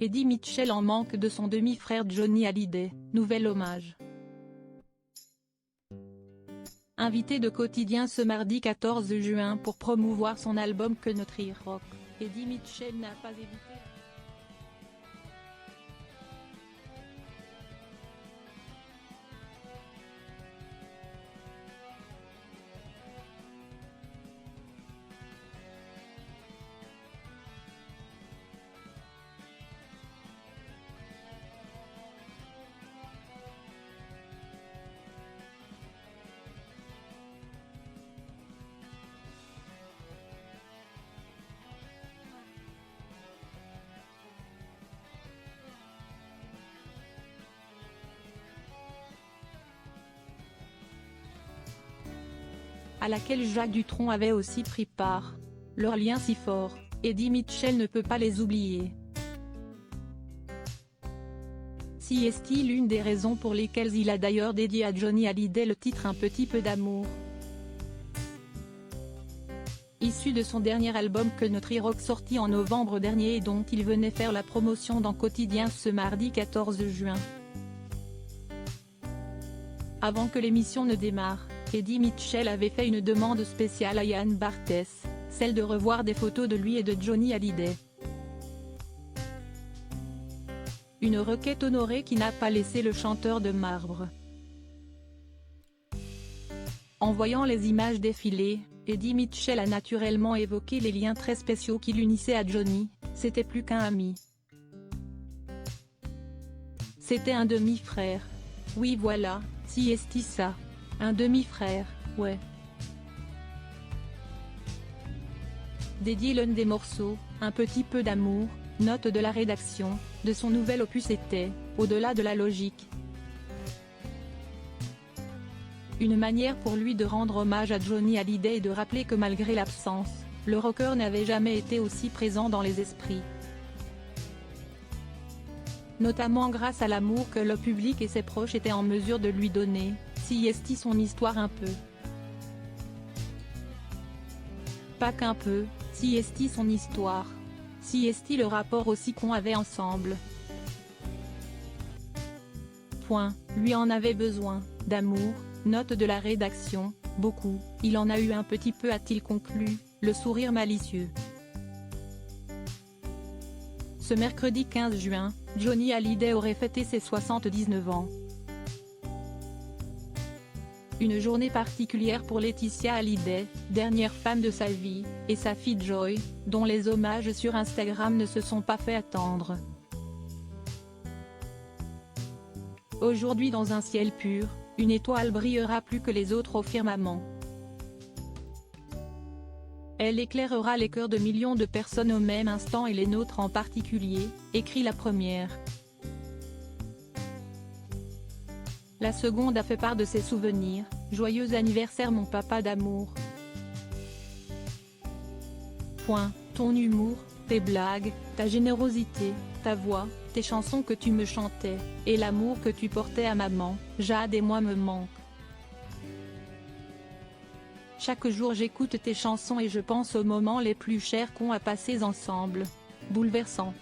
Eddie Mitchell en manque de son demi-frère Johnny Hallyday, nouvel hommage. Invité de Quotidien ce mardi 14 juin pour promouvoir son album Country Rock, Eddie Mitchell n'a pas hésité. À laquelle Jacques Dutronc avait aussi pris part. Leur lien si fort, Eddie Mitchell ne peut pas les oublier. Si est-il l'une des raisons pour lesquelles il a d'ailleurs dédié à Johnny Hallyday le titre Un petit peu d'amour. Issu de son dernier album Country Rock sorti en novembre dernier et dont il venait faire la promotion dans Quotidien ce mardi 14 juin. Avant que l'émission ne démarre, Eddie Mitchell avait fait une demande spéciale à Yann Barthès, celle de revoir des photos de lui et de Johnny Hallyday. Une requête honorée qui n'a pas laissé le chanteur de marbre. En voyant les images défiler, Eddie Mitchell a naturellement évoqué les liens très spéciaux qui l'unissaient à Johnny, c'était plus qu'un ami. C'était un demi-frère. Oui voilà, si est-il ça. Un demi-frère, ouais. Dédié l'un des morceaux, Un petit peu d'amour, note de la rédaction, de son nouvel opus était, au-delà de la logique. Une manière pour lui de rendre hommage à Johnny Hallyday et de rappeler que malgré l'absence, le rocker n'avait jamais été aussi présent dans les esprits. Notamment grâce à l'amour que le public et ses proches étaient en mesure de lui donner, si est-il son histoire un peu. Pas qu'un peu, si est-il son histoire. Si est-il le rapport aussi qu'on avait ensemble. Point, lui en avait besoin, d'amour, note de la rédaction, beaucoup, il en a eu un petit peu a-t-il conclu, le sourire malicieux. Ce mercredi 15 juin, Johnny Hallyday aurait fêté ses 79 ans. Une journée particulière pour Laetitia Hallyday, dernière femme de sa vie, et sa fille Joy, dont les hommages sur Instagram ne se sont pas fait attendre. Aujourd'hui dans un ciel pur, une étoile brillera plus que les autres au firmament. Elle éclairera les cœurs de millions de personnes au même instant et les nôtres en particulier, écrit la première. La seconde a fait part de ses souvenirs, joyeux anniversaire mon papa d'amour. Point, ton humour, tes blagues, ta générosité, ta voix, tes chansons que tu me chantais, et l'amour que tu portais à maman, Jade et moi me manquent. Chaque jour j'écoute tes chansons et je pense aux moments les plus chers qu'on a passés ensemble. Bouleversant.